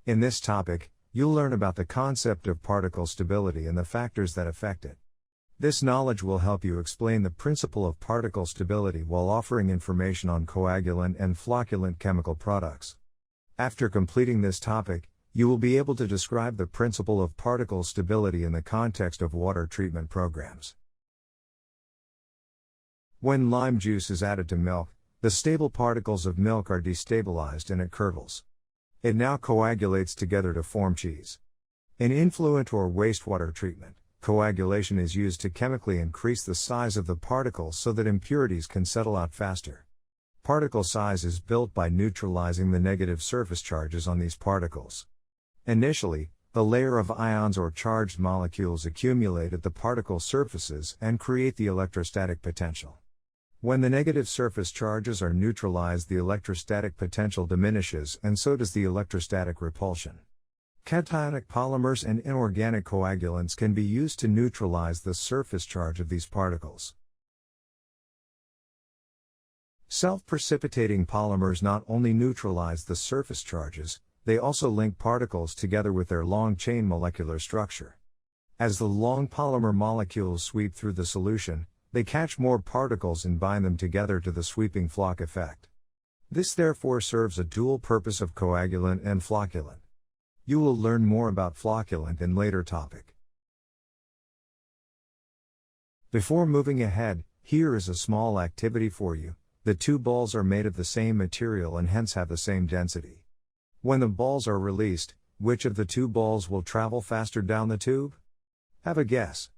In this topic, you'll learn about the concept of particle stability and the factors that affect it. This knowledge will help you explain the principle of particle stability while offering information on coagulant and flocculant chemical products. After completing this topic, you will be able to describe the principle of particle stability in the context of water treatment programs. When lime juice is added to milk, the stable particles of milk are destabilized and it curdles. It now coagulates together to form cheese. In influent or wastewater treatment, coagulation is used to chemically increase the size of the particles so that impurities can settle out faster. Particle size is built by neutralizing the negative surface charges on these particles. Initially, the layer of ions or charged molecules accumulate at the particle surfaces and create the electrostatic potential. When the negative surface charges are neutralized, the electrostatic potential diminishes, and so does the electrostatic repulsion. Cationic polymers and inorganic coagulants can be used to neutralize the surface charge of these particles. Self-precipitating polymers not only neutralize the surface charges, they also link particles together with their long-chain molecular structure. As the long polymer molecules sweep through the solution, they catch more particles and bind them together to the sweeping flock effect. This therefore serves a dual purpose of coagulant and flocculant. You will learn more about flocculant in later topic. Before moving ahead, here is a small activity for you. The two balls are made of the same material and hence have the same density. When the balls are released, which of the two balls will travel faster down the tube? Have a guess.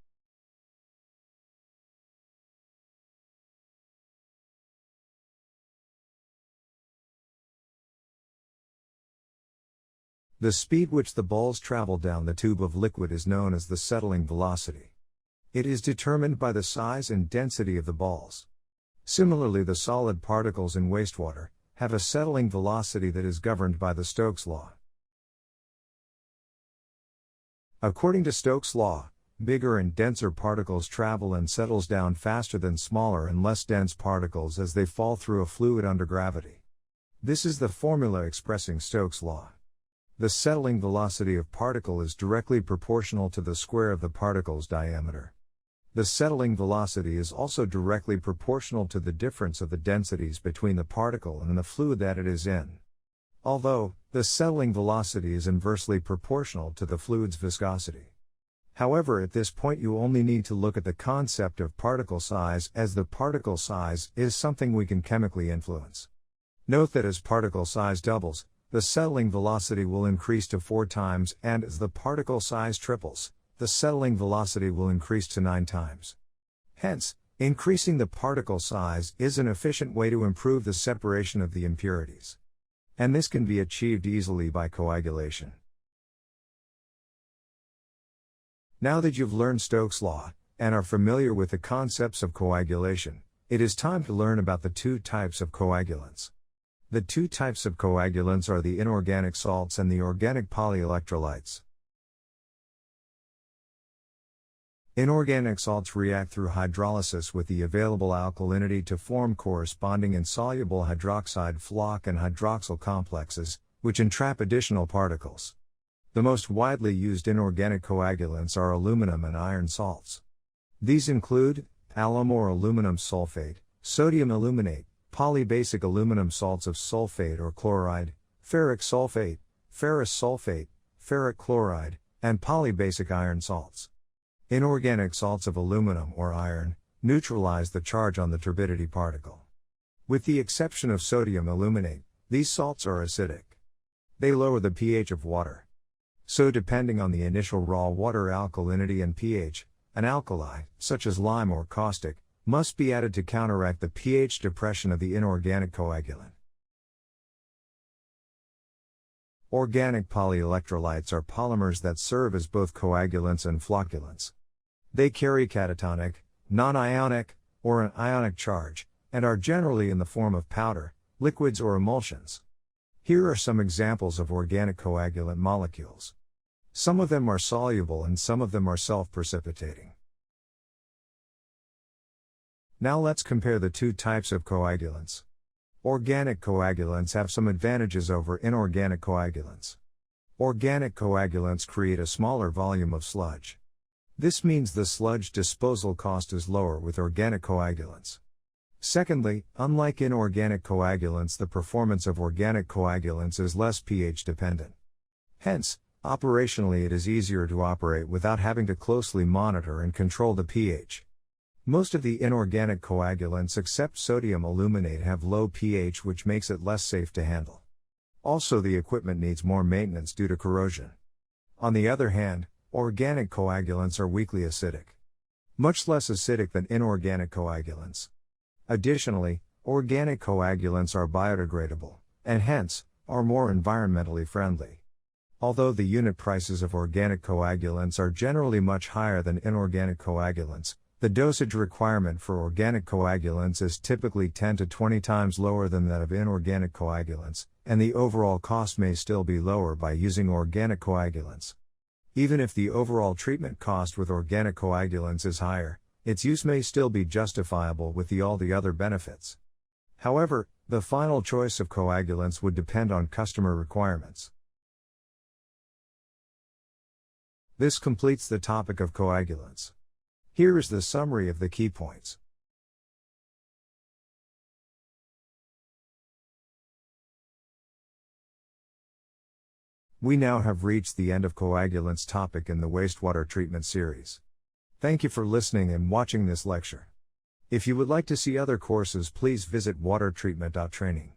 The speed which the balls travel down the tube of liquid is known as the settling velocity. It is determined by the size and density of the balls. Similarly, the solid particles in wastewater have a settling velocity that is governed by the Stokes law. According to Stokes' law, bigger and denser particles travel and settles down faster than smaller and less dense particles as they fall through a fluid under gravity. This is the formula expressing Stokes' law. The settling velocity of particle is directly proportional to the square of the particle's diameter. The settling velocity is also directly proportional to the difference of the densities between the particle and the fluid that it is in. Although, the settling velocity is inversely proportional to the fluid's viscosity. However, at this point you only need to look at the concept of particle size, as the particle size is something we can chemically influence. Note that as particle size doubles, the settling velocity will increase to 4 times, and as the particle size triples, the settling velocity will increase to 9 times. Hence, increasing the particle size is an efficient way to improve the separation of the impurities. And this can be achieved easily by coagulation. Now that you've learned Stokes' law, and are familiar with the concepts of coagulation, it is time to learn about the two types of coagulants. The two types of coagulants are the inorganic salts and the organic polyelectrolytes. Inorganic salts react through hydrolysis with the available alkalinity to form corresponding insoluble hydroxide flock and hydroxyl complexes, which entrap additional particles. The most widely used inorganic coagulants are aluminum and iron salts. These include alum or aluminum sulfate, sodium aluminate, polybasic aluminum salts of sulfate or chloride, ferric sulfate, ferrous sulfate, ferric chloride, and polybasic iron salts. Inorganic salts of aluminum or iron neutralize the charge on the turbidity particle. With the exception of sodium aluminate, these salts are acidic. They lower the pH of water. So depending on the initial raw water alkalinity and pH, an alkali, such as lime or caustic, must be added to counteract the pH depression of the inorganic coagulant. Organic polyelectrolytes are polymers that serve as both coagulants and flocculants. They carry catatonic, non-ionic, or an ionic charge, and are generally in the form of powder, liquids or emulsions. Here are some examples of organic coagulant molecules. Some of them are soluble and some of them are self-precipitating. Now let's compare the two types of coagulants. Organic coagulants have some advantages over inorganic coagulants. Organic coagulants create a smaller volume of sludge. This means the sludge disposal cost is lower with organic coagulants. Secondly, unlike inorganic coagulants, the performance of organic coagulants is less pH dependent. Hence, operationally it is easier to operate without having to closely monitor and control the pH. Most of the inorganic coagulants except sodium aluminate have low pH, which makes it less safe to handle. Also, the equipment needs more maintenance due to corrosion. On the other hand, organic coagulants are weakly acidic. Much less acidic than inorganic coagulants. Additionally, organic coagulants are biodegradable, and hence, are more environmentally friendly. Although the unit prices of organic coagulants are generally much higher than inorganic coagulants, the dosage requirement for organic coagulants is typically 10 to 20 times lower than that of inorganic coagulants, and the overall cost may still be lower by using organic coagulants. Even if the overall treatment cost with organic coagulants is higher, its use may still be justifiable with all the other benefits. However, the final choice of coagulants would depend on customer requirements. This completes the topic of coagulants. Here is the summary of the key points. We now have reached the end of coagulants topic in the wastewater treatment series. Thank you for listening and watching this lecture. If you would like to see other courses, please visit watertreatment.training.